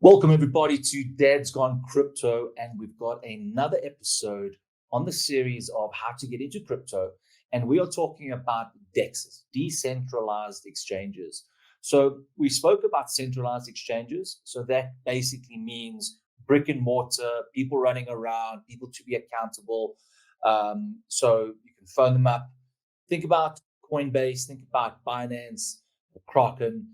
Welcome everybody to Dad's Gone Crypto, and we've got another episode on the series of how to get into crypto, and we are talking about DEXs, decentralized exchanges. So we spoke about centralized exchanges, so that basically means brick and mortar, people running around, people to be accountable. So you can phone them up. Think about Coinbase, think about Binance, Kraken.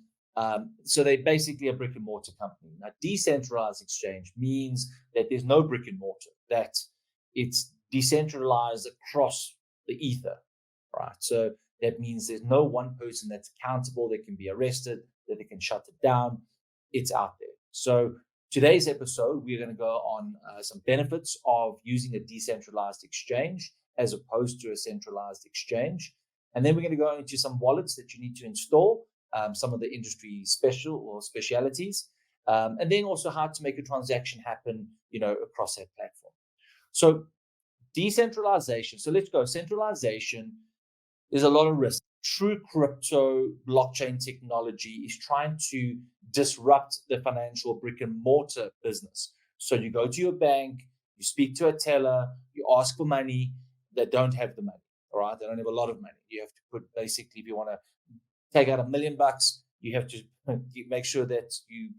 So they're basically a brick and mortar company. Now, decentralized exchange means that there's no brick and mortar, that it's decentralized across the ether, right? So that means there's no one person that's accountable, that can be arrested, that they can shut it down. It's out there. So today's episode, we're going to go on some benefits of using a decentralized exchange as opposed to a centralized exchange. And then we're going to go into some wallets that you need to install, some of the industry specialities, and then also how to make a transaction happen, across that platform. So decentralization. So let's go. Centralization. There's a lot of risk. True crypto blockchain technology is trying to disrupt the financial brick and mortar business. So you go to your bank, you speak to a teller, you ask for money. They don't have the money. All right, they don't have a lot of money. You have to put, basically, if you want to take out $1 million, you have to make sure that you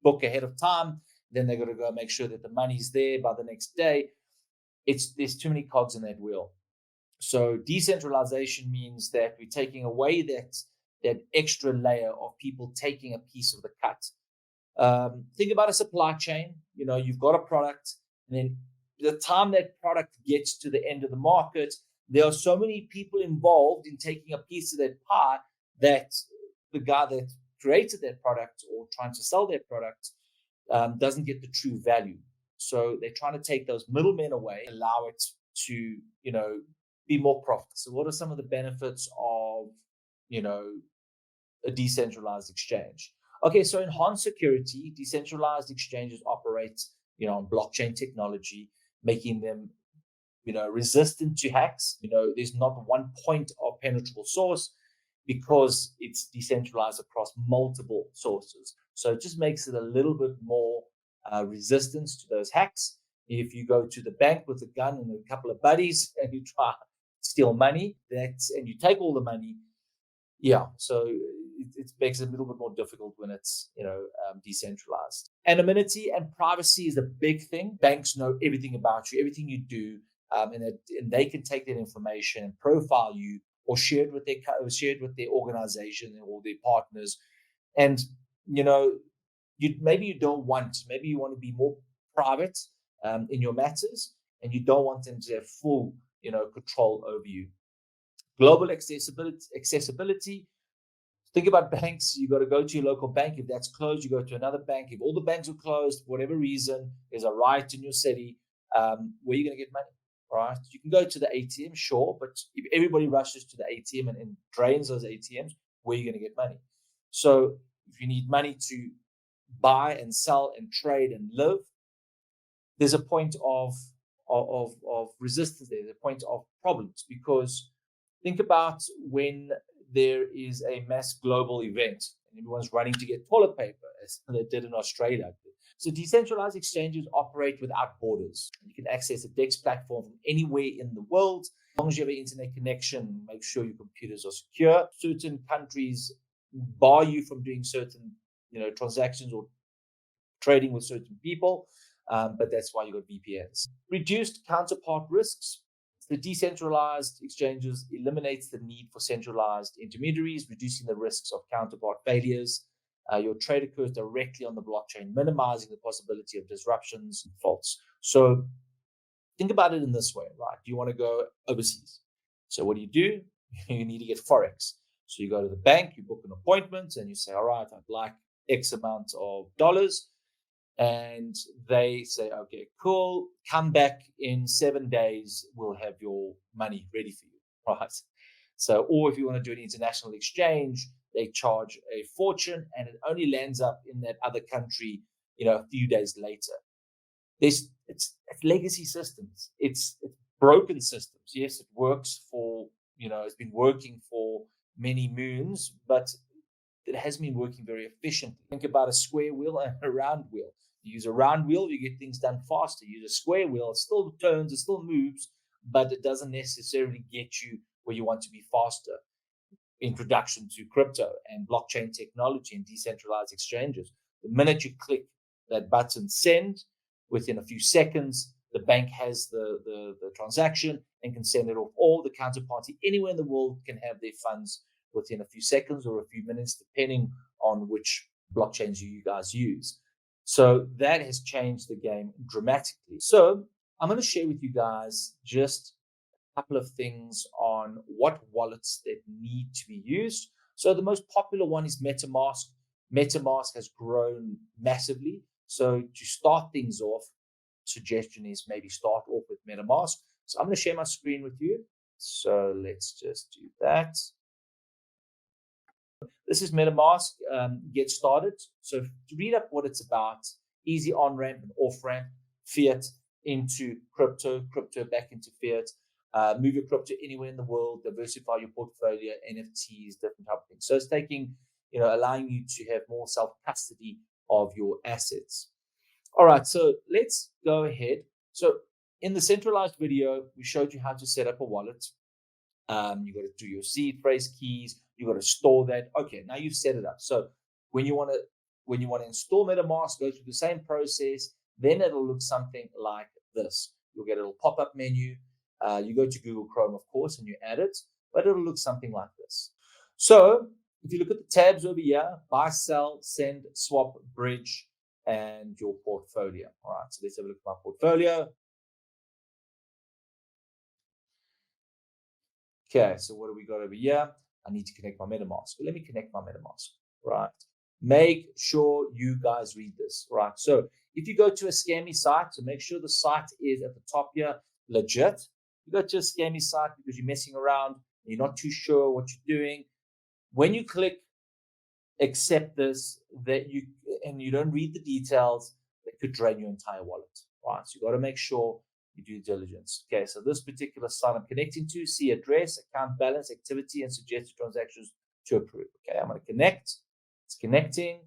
book ahead of time. Then they're going to go make sure that the money's there by the next day. There's too many cogs in that wheel. So decentralization means that we're taking away that extra layer of people taking a piece of the cut. Think about a supply chain. You've got a product, and then the time that product gets to the end of the market, there are so many people involved in taking a piece of that pie that the guy that created that product or trying to sell that product doesn't get the true value. So they're trying to take those middlemen away, allow it to, be more profitable. So what are some of the benefits of, a decentralized exchange? Okay, so enhanced security. Decentralized exchanges operate, on blockchain technology, making them, resistant to hacks. There's not one point of penetrable source, because it's decentralized across multiple sources. So it just makes it a little bit more resistance to those hacks. If you go to the bank with a gun and a couple of buddies and you try to steal money, and you take all the money, so it makes it a little bit more difficult when it's decentralized. Anonymity and privacy is a big thing. Banks know everything about you, everything you do, and they can take that information and profile you, or shared with their organization or their partners. And maybe you want to be more private in your matters, and you don't want them to have full control over you. Global accessibility. Think about banks. You got to go to your local bank. If that's closed, you go to another bank. If all the banks are closed for whatever reason, there's a riot in your city, where are you going to get money? Right? You can go to the ATM, sure, but if everybody rushes to the ATM and drains those ATMs, where are you going to get money? So if you need money to buy and sell and trade and live, there's a point of resistance there. There's a point of problems, because think about when there is a mass global event and everyone's running to get toilet paper, as they did in Australia. So decentralized exchanges operate without borders. You can access a DEX platform from anywhere in the world. As long as you have an internet connection, make sure your computers are secure. Certain countries bar you from doing certain, transactions or trading with certain people, but that's why you got VPNs. Reduced counterpart risks. The decentralized exchanges eliminates the need for centralized intermediaries, reducing the risks of counterpart failures. Your trade occurs directly on the blockchain, minimizing the possibility of disruptions and faults. So think about it in this way, right? You want to go overseas. So what do? You need to get Forex. So you go to the bank, you book an appointment, and you say, all right, I'd like X amount of dollars. And they say, okay, cool, come back in 7 days, we'll have your money ready for you, right? So, or if you want to do an international exchange, they charge a fortune, and it only lands up in that other country, a few days later. It's legacy systems. It's broken systems. Yes, it works for, it's been working for many moons, but that hasn't been working very efficiently. Think about a square wheel and a round wheel. You use a round wheel, you get things done faster. You use a square wheel, it still turns, it still moves, but it doesn't necessarily get you where you want to be faster. Introduction to crypto and blockchain technology and decentralized exchanges. The minute you click that button send, within a few seconds, the bank has the transaction and can send it off. All the counterparty anywhere in the world can have their funds within a few seconds or a few minutes, depending on which blockchains you guys use. So that has changed the game dramatically. So I'm going to share with you guys just couple of things on what wallets that need to be used. So the most popular one is MetaMask. MetaMask has grown massively. So to start things off, suggestion is maybe start off with MetaMask. So I'm going to share my screen with you. So let's just do that. This is MetaMask. Get started. So to read up what it's about, easy on-ramp and off-ramp, fiat into crypto, crypto back into fiat. Move your crypto anywhere in the world, diversify your portfolio, NFTs, different type of things. So it's taking, allowing you to have more self-custody of your assets. All right, so let's go ahead. So in the centralized video, we showed you how to set up a wallet. You got to do your seed phrase keys. You got to store that. Okay, now you've set it up. So when you want to install MetaMask, go through the same process. Then it'll look something like this. You'll get a little pop-up menu. You go to Google Chrome, of course, and you add it, but it'll look something like this. So if you look at the tabs over here, buy, sell, send, swap, bridge, and your portfolio. All right, so let's have a look at my portfolio. Okay, so what do we got over here? I need to connect my MetaMask. Let me connect my MetaMask, right? Make sure you guys read this, right? So if you go to a scammy site, so make sure the site is at the top here, legit. You go to a scammy site because you're messing around and you're not too sure what you're doing. When you click accept this, and you don't read the details, it could drain your entire wallet, right? So you got to make sure you do diligence. Okay, so this particular site I'm connecting to, see address, account balance, activity, and suggested transactions to approve. Okay, I'm going to connect. It's connecting.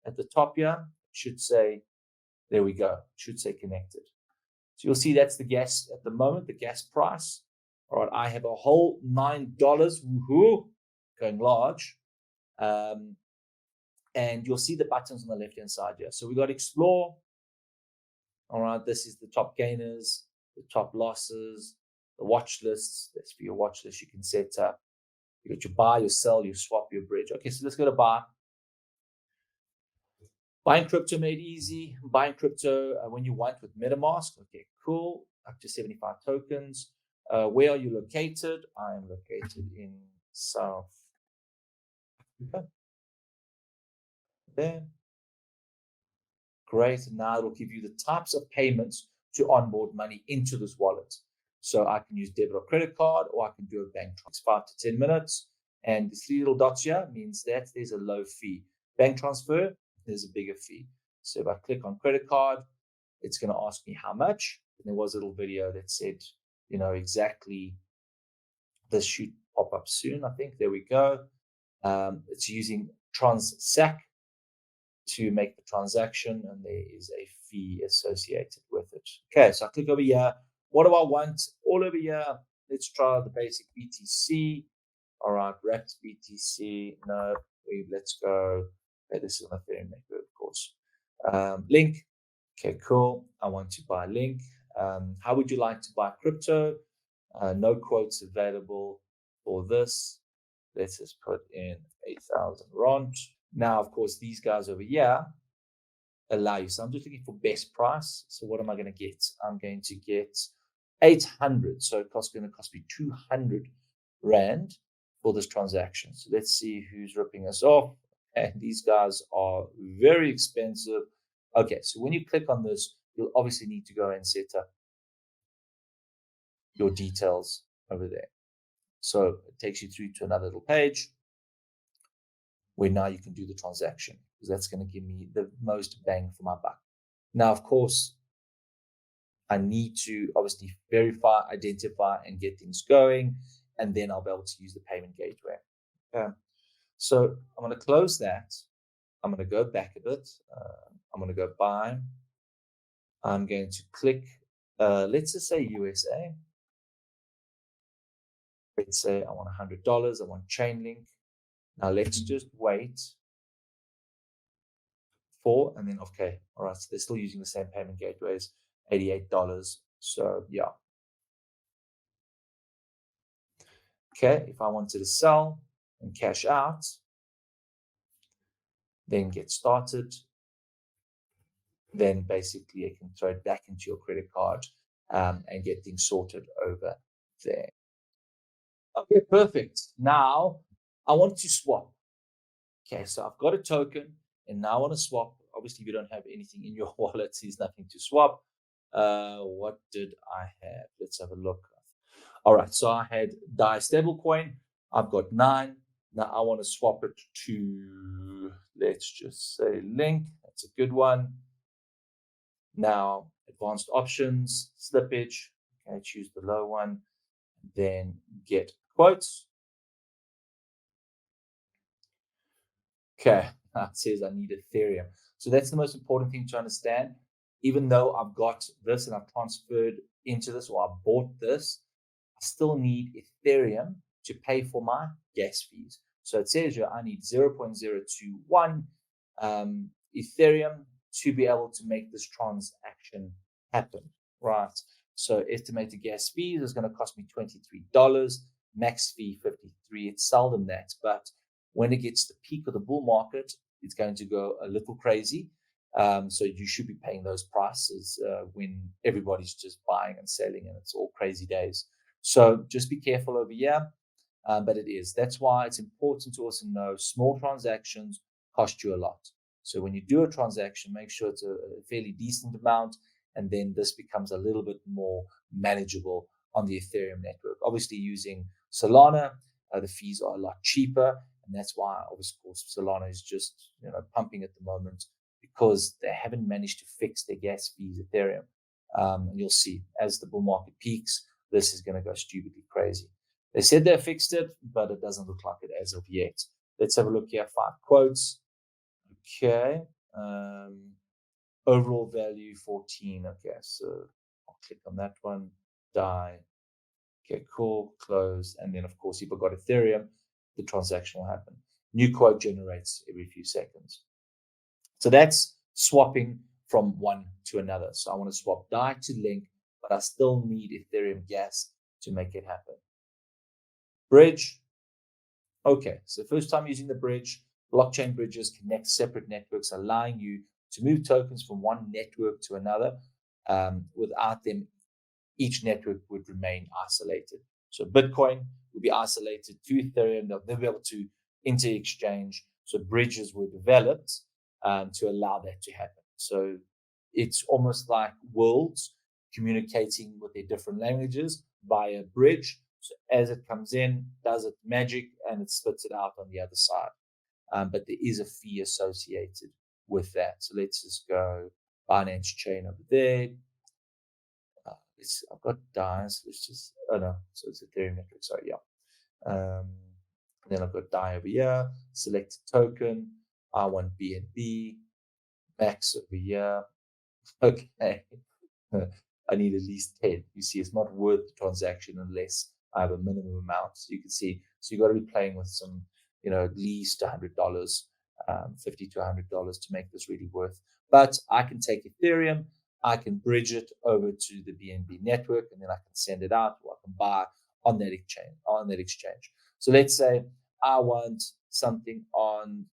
At the top here, it should say, there we go. It should say connected. So you'll see that's the gas at the moment, the gas price. All right, I have a whole $9, woohoo, going large. And you'll see the buttons on the left-hand side here. So we got explore. All right, this is the top gainers, the top losses, the watch lists. That's for your watch list you can set up. You got your buy, your sell, your swap, your bridge. Okay, so let's go to buy. Buying crypto made easy. Buying crypto when you want with MetaMask. Okay, cool. Up to 75 tokens. Where are you located? I am located in South Africa. There. Great. Now it'll give you the types of payments to onboard money into this wallet. So I can use debit or credit card, or I can do a bank transfer. 5 to 10 minutes. And the 3 little dots here means that there's a low fee. Bank transfer, there's a bigger fee. So if I click on credit card, it's going to ask me how much. And there was a little video that said, exactly this should pop up soon, I think. There we go. It's using Transact to make the transaction, and there is a fee associated with it. Okay, so I click over here. What do I want? All over here. Let's try the basic BTC. All right, wrapped BTC. No, let's go. Okay, this is an Ethereum network, of course. Link. Okay, cool. I want to buy Link. How would you like to buy crypto? No quotes available for this. Let's just put in 8,000 rand. Now, of course, these guys over here allow you. So I'm just looking for best price. So what am I going to get? I'm going to get 800. So it's going to cost me 200 rand for this transaction. So let's see who's ripping us off. And these guys are very expensive. Okay, so when you click on this, you'll obviously need to go and set up your details over there. So it takes you through to another little page where now you can do the transaction, because that's going to give me the most bang for my buck. Now, of course, I need to obviously verify, identify, and get things going, and then I'll be able to use the payment gateway. Okay. So I'm going to close that. I'm going to go back a bit. I'm going to go buy. I'm going to click, let's just say USA. Let's say I want $100. I want chain link. Now let's just wait for, and then, okay. All right. So they're still using the same payment gateways, $88. So yeah. Okay. If I wanted to sell and cash out, then get started, then basically you can throw it back into your credit card and get things sorted over there. Okay, perfect. Now I want to swap. Okay, so I've got a token and now I want to swap. Obviously, if you don't have anything in your wallet, there's nothing to swap. What did I have? Let's have a look. All right, so I had DAI stablecoin. I've got 9. Now I want to swap it to, let's just say Link. That's a good one. Now, advanced options, slippage. Okay, choose the low one. Then get quotes. Okay, it says I need Ethereum. So that's the most important thing to understand. Even though I've got this and I've transferred into this, or I bought this, I still need Ethereum to pay for my gas fees. So it says here I need 0.021 Ethereum to be able to make this transaction happen, right? So estimated gas fees is going to cost me $23, max fee 53. It's seldom that, but when it gets to the peak of the bull market, it's going to go a little crazy. So you should be paying those prices when everybody's just buying and selling and it's all crazy days. So just be careful over here. But it is. That's why it's important to also know small transactions cost you a lot. So when you do a transaction, make sure it's a fairly decent amount, and then this becomes a little bit more manageable on the Ethereum network. Obviously, using Solana, the fees are a lot cheaper, and that's why, of course, Solana is just pumping at the moment because they haven't managed to fix their gas fees, Ethereum. And you'll see as the bull market peaks, this is going to go stupidly crazy. They said they fixed it, but it doesn't look like it as of yet. Let's have a look here. 5 quotes. Okay. Overall value 14. Okay, so I'll click on that one. DAI. Okay, cool. Close. And then, of course, if I've got Ethereum, the transaction will happen. New quote generates every few seconds. So that's swapping from one to another. So I want to swap DAI to Link, but I still need Ethereum gas to make it happen. Bridge. Okay, so first time using the bridge, blockchain bridges connect separate networks, allowing you to move tokens from one network to another. Without them, each network would remain isolated. So Bitcoin would be isolated to Ethereum. They'll never be able to inter-exchange. So bridges were developed to allow that to happen. So it's almost like worlds communicating with their different languages via bridge. So as it comes in, does its magic, and it spits it out on the other side. But there is a fee associated with that. So let's just go Binance chain over there. I've got DAI, so let's just, oh no, so it's Ethereum network, sorry, yeah. Then I've got DAI over here, select a token. I want BNB, max over here. Okay. I need at least 10. You see, it's not worth the transaction unless I have a minimum amount. So you can see, so you've got to be playing with some, at least $100, $50 to $100 to make this really worth. But I can take Ethereum, I can bridge it over to the BNB network, and then I can send it out, or I can buy on that exchange. So let's say I want something on,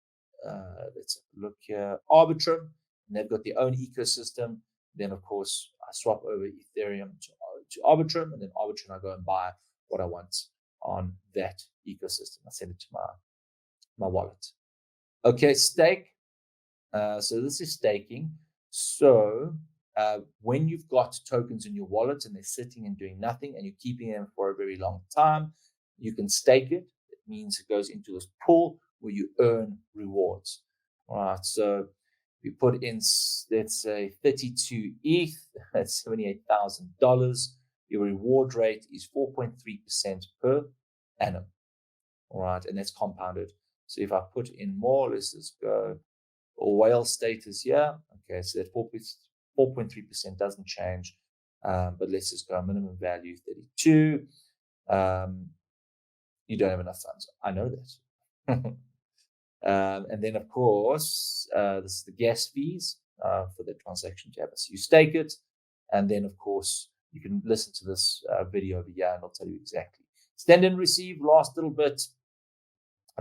let's look here, Arbitrum, and they've got their own ecosystem. Then, of course, I swap over Ethereum to Arbitrum, and then Arbitrum, I go and buy what I want on that ecosystem. I send it to my wallet. Okay, stake. So this is staking. So when you've got tokens in your wallet and they're sitting and doing nothing, and you're keeping them for a very long time, you can stake it. It means it goes into this pool where you earn rewards. All right, so we put in, let's say, 32 ETH, that's $78,000. Your reward rate is 4.3% per annum. All right, and that's compounded. So if I put in more, let's just go whale status here. Okay, so that 4.3% doesn't change, but let's just go minimum value 32. You don't have enough funds. I know that. And then, of course, this is the gas fees for the transaction tab. So you stake it, and then, of course, you can listen to this video over here, and I'll tell you exactly. Send and receive, last little bit.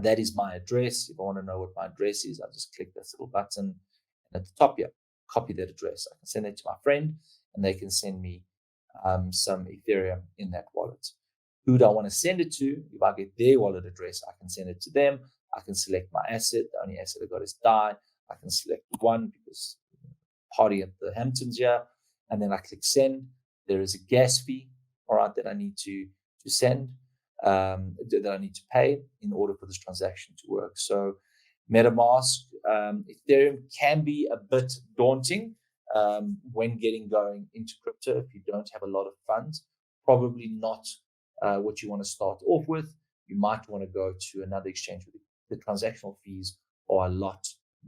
That is my address. If I want to know what my address is, I just click this little button, and at the top here, copy that address. I can send it to my friend, and they can send me some Ethereum in that wallet. Who do I want to send it to? If I get their wallet address, I can send it to them. I can select my asset. The only asset I got is DAI. I can select one because party at the Hamptons here, and then I click send. There is a gas fee, all right, that I need to send, that I need to pay in order for this transaction to work. So MetaMask, Ethereum can be a bit daunting when getting going into crypto if you don't have a lot of funds. Probably not what you want to start off with. You might want to go to another exchange where the transactional fees are a lot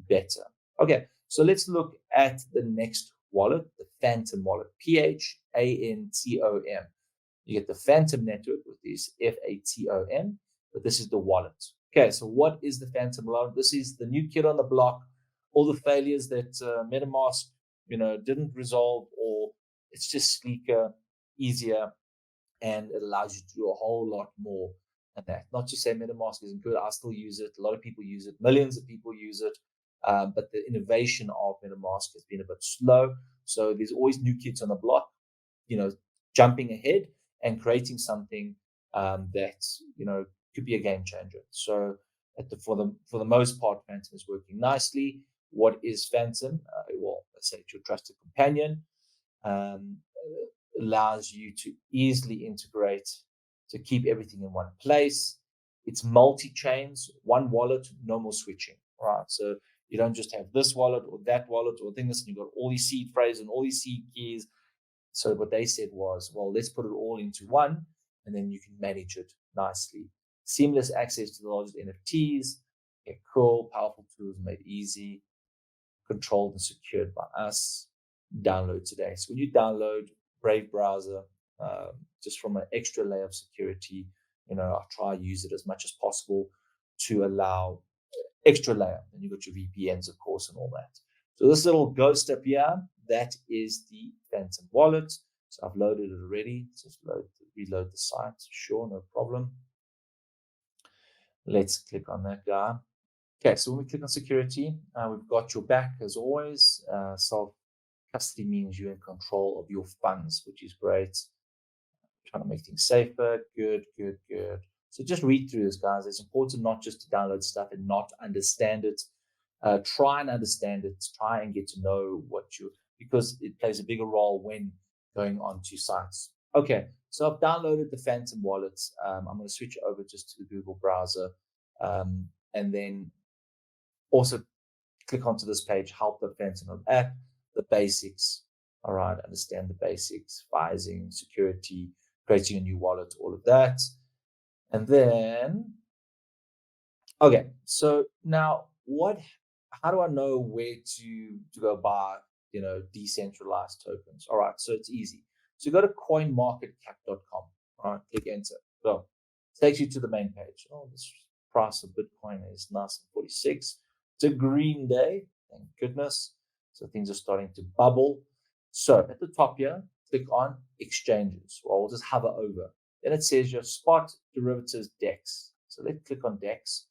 better. Okay, so let's look at the next wallet, the Phantom wallet, PHANTOM. You get the Phantom network with this FATOM, but this is the wallet. Okay, so what is the Phantom wallet? This is the new kid on the block. All the failures that MetaMask, didn't resolve, or it's just sleeker, easier, and it allows you to do a whole lot more than that. Not to say MetaMask isn't good. I still use it. A lot of people use it. Millions of people use it. But the innovation of MetaMask has been a bit slow. So there's always new kids on the block, jumping ahead and creating something that could be a game changer. So for the most part, Phantom is working nicely. What is Phantom? Well, let's say it's your trusted companion. Allows you to easily integrate, to keep everything in one place. It's multi-chains, one wallet, no more switching, right? So you don't just have this wallet or that wallet or things, and you've got all these seed phrases and all these seed keys. So what they said was, well, let's put it all into one, and then you can manage it nicely. Seamless access to the largest NFTs. Okay, cool. Powerful tools made easy, controlled and secured by us. Download today. So when you download Brave browser, just from an extra layer of security, I try to use it as much as possible to allow extra layer. And you've got your VPNs, of course, and all that. So this little ghost up here, that is the Phantom wallet. So I've loaded it already. Just reload the site. Sure, no problem. Let's click on that guy. Okay, so when we click on security, we've got your back as always. Self-custody means you're in control of your funds, which is great. Trying to make things safer. Good. So just read through this, guys. It's important not just to download stuff and not understand it. Try and understand it. Try and get to know because it plays a bigger role when going onto sites. Okay, so I've downloaded the Phantom wallet. I'm going to switch over just to the Google browser, and then also click onto this page, help the Phantom app, the basics. All right, understand the basics, phasing, security, creating a new wallet, all of that. And then, okay, so now how do I know where to go buy, decentralized tokens? All right, so it's easy. So go to coinmarketcap.com. All right, click enter. Go. Takes you to the main page. Oh, this price of Bitcoin is nice at 46. It's a green day, thank goodness. So things are starting to bubble. So at the top here, click on exchanges. Well, we'll just hover over. Then it says your spot derivatives DEX. So let's click on DEX.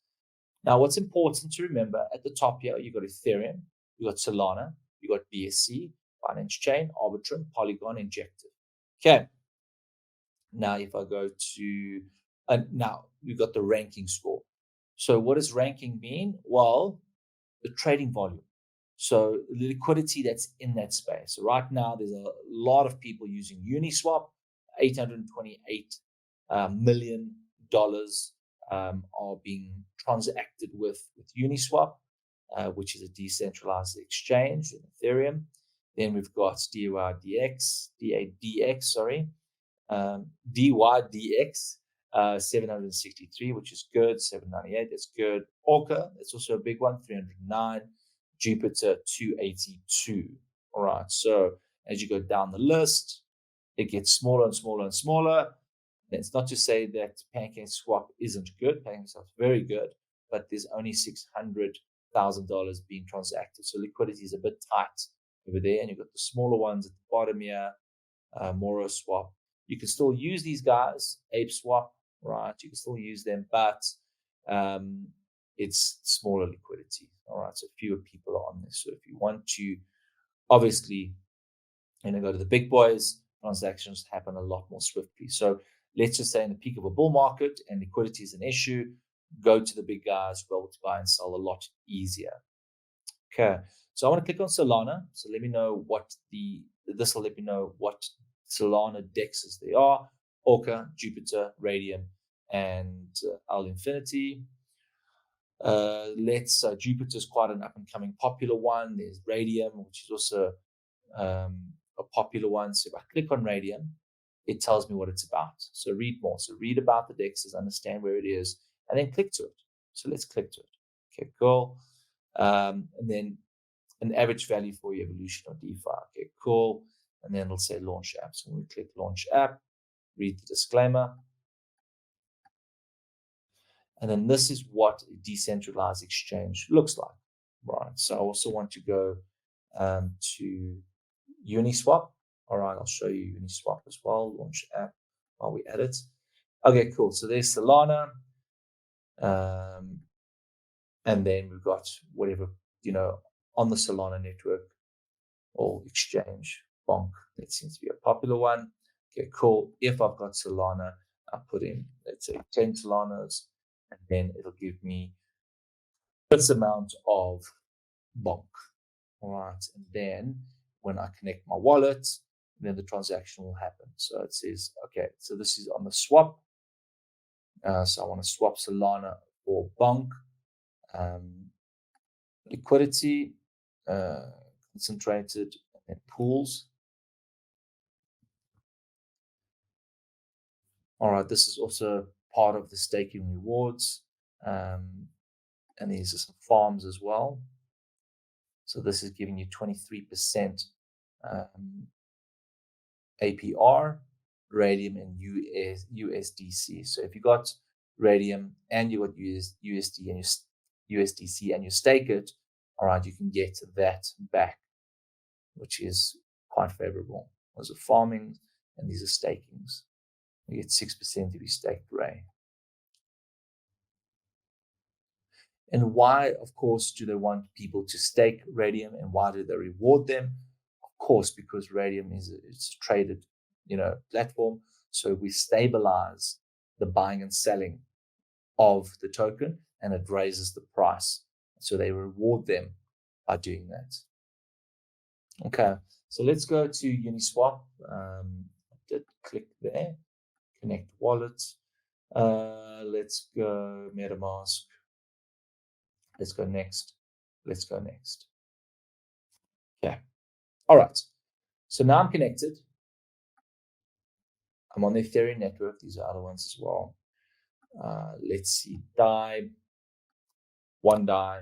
Now, what's important to remember at the top here, you've got Ethereum, you've got Solana, you've got BSC, Binance Chain, Arbitrum, Polygon, Injective. Okay. Now, if I go to, now you've got the ranking score. So what does ranking mean? Well, the trading volume. So the liquidity that's in that space. So right now, there's a lot of people using Uniswap, $828 million are being transacted with Uniswap, which is a decentralized exchange in Ethereum. Then we've got DYDX, 763, which is good. 798, that's good. Orca, that's also a big one, 309. Jupiter, 282. All right, so as you go down the list, it gets smaller and smaller and smaller. And it's not to say that PancakeSwap isn't good. PancakeSwap is very good, but there's only $600,000 being transacted. So liquidity is a bit tight over there. And you've got the smaller ones at the bottom here, MoroSwap. You can still use these guys, ApeSwap, right? You can still use them, but it's smaller liquidity. All right, so fewer people are on this. So if you want to, obviously, go to the big boys, transactions happen a lot more swiftly. So let's just say in the peak of a bull market and liquidity is an issue, go to the big guys, be able to buy and sell a lot easier. Okay, so I want to click on Solana. So let me know this will let me know what Solana dexes they are: Orca, Jupiter, Radium, and Al Infinity. Jupiter is quite an up and coming popular one. There's Radium, which is also a popular one. So if I click on Radium, it tells me what it's about. So read more. So read about the dexes, understand where it is, and then click to it. So let's click to it. Okay, cool. And then an average value for evolution or DeFi. Okay, cool. And then it'll say launch app. So when we click launch app, read the disclaimer. And then this is what a decentralized exchange looks like, right? So I also want to go to Uniswap. All right, I'll show you Uniswap as well. Launch app while we add it. Okay, cool. So there's Solana. And then we've got whatever, on the Solana network or exchange, Bonk. That seems to be a popular one. Okay, cool. If I've got Solana, I put in, let's say, 10 Solanas, and then it'll give me this amount of Bonk. All right, and then when I connect my wallet, then the transaction will happen. So it says, okay, so this is on the swap. So I want to swap Solana for Bonk. Liquidity, concentrated, and pools. All right, this is also part of the staking rewards. And these are some farms as well. So this is giving you 23% APR, Radium, and USDC. So if you got Radium and you got USD and USDC and you stake it, all right, you can get that back, which is quite favorable. Those are farming and these are stakings. You get 6% if you stake Ray. And why, of course, do they want people to stake Radium, and why do they reward them? Of course, because Radium it's a traded, platform. So we stabilize the buying and selling of the token, and it raises the price. So they reward them by doing that. Okay, so let's go to Uniswap. I did click there, connect wallet. Let's go MetaMask. Let's go next. Let's go next. Okay. All right. So now I'm connected. I'm on the Ethereum network. These are other ones as well. Let's see. DAI. One DAI.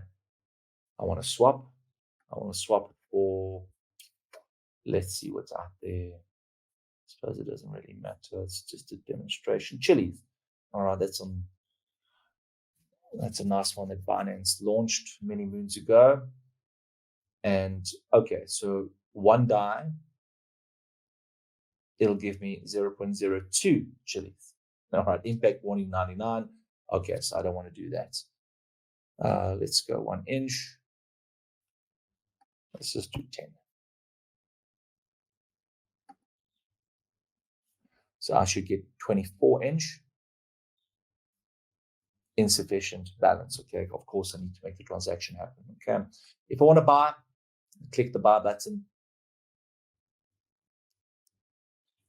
I want to swap. I want to swap it for, let's see what's out there. I suppose it doesn't really matter. It's just a demonstration. Chili's. All right. That's a nice one that Binance launched many moons ago. And okay, so one DAI, it'll give me 0.02 Chili's. All right, impact warning 99. Okay, so I don't want to do that. Let's go 1 inch. Let's just do 10. So I should get 24 inch. Insufficient balance. Okay, of course I need to make the transaction happen. Okay, if I want to buy, click the buy button.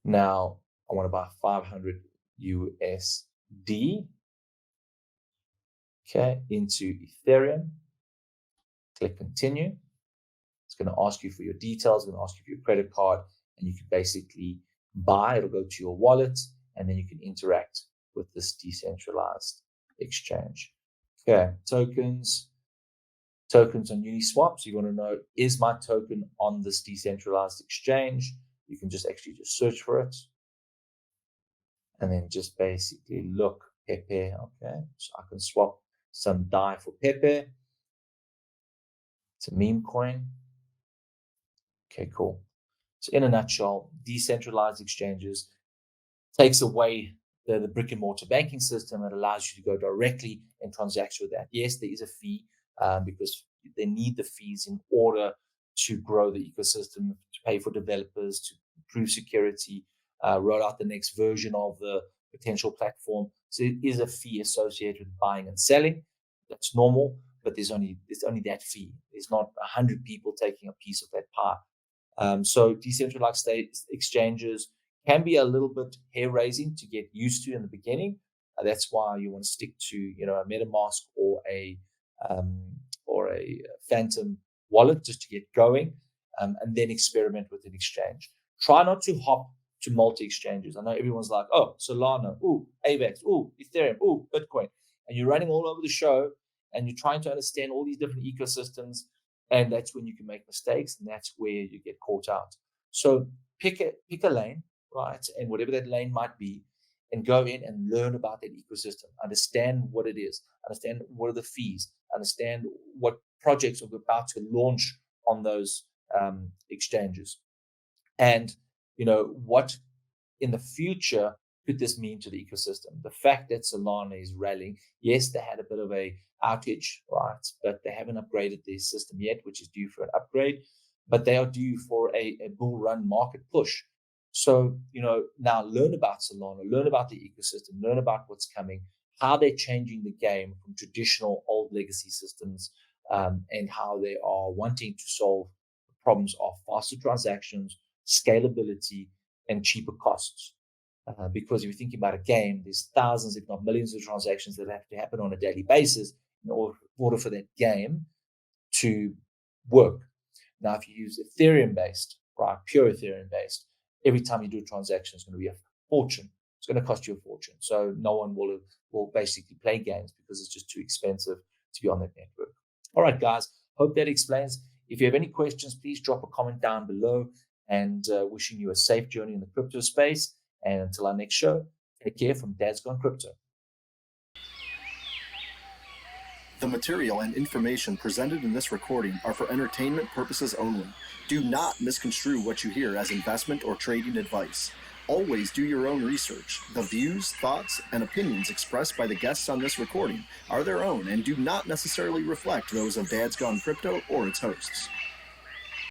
Now I want to buy 500 USD. Okay, into Ethereum. Click continue. It's going to ask you for your details. It's going to ask you for your credit card, and you can basically buy. It'll go to your wallet, and then you can interact with this decentralized exchange. Okay, tokens on Uniswap. So you want to know, is my token on this decentralized exchange? You can just search for it and then just basically look Pepe. Okay, so I can swap some DAI for Pepe. It's a meme coin. Okay, cool. So in a nutshell, decentralized exchanges takes away the brick and mortar banking system. It allows you to go directly and transact with that. Yes, there is a fee because they need the fees in order to grow the ecosystem, to pay for developers, to improve security, roll out the next version of the potential platform. So it is a fee associated with buying and selling. That's normal, but there's only that fee. There's not 100 people taking a piece of that pie. So decentralized exchanges can be a little bit hair-raising to get used to in the beginning. That's why you want to stick to a MetaMask or a Phantom wallet just to get going, and then experiment with an exchange. Try not to hop to multi-exchanges. I know everyone's like, oh, Solana, ooh, AVAX, ooh, Ethereum, ooh, Bitcoin. And you're running all over the show and you're trying to understand all these different ecosystems. And that's when you can make mistakes, and that's where you get caught out. So pick a lane, right? And whatever that lane might be, and go in and learn about that ecosystem. Understand what it is. Understand what are the fees. Understand what projects are about to launch on those exchanges. And what in the future could this mean to the ecosystem? The fact that Solana is rallying, yes, they had a bit of a outage, right? But they haven't upgraded their system yet, which is due for an upgrade. But they are due for a bull run market push. So, now learn about Solana, learn about the ecosystem, learn about what's coming, how they're changing the game from traditional old legacy systems, and how they are wanting to solve the problems of faster transactions, scalability, and cheaper costs. Because if you're thinking about a game, there's thousands, if not millions of transactions that have to happen on a daily basis in order for that game to work. Now, if you use Ethereum-based, right, pure Ethereum-based, every time you do a transaction, it's going to be a fortune. It's going to cost you a fortune. So no one will basically play games because it's just too expensive to be on that network. All right, guys, hope that explains. If you have any questions, please drop a comment down below, and wishing you a safe journey in the crypto space. And until our next show, take care from Dad's Gone Crypto. The material and information presented in this recording are for entertainment purposes only. Do not misconstrue what you hear as investment or trading advice. Always do your own research. The views, thoughts, and opinions expressed by the guests on this recording are their own and do not necessarily reflect those of Dad's Gone Crypto or its hosts.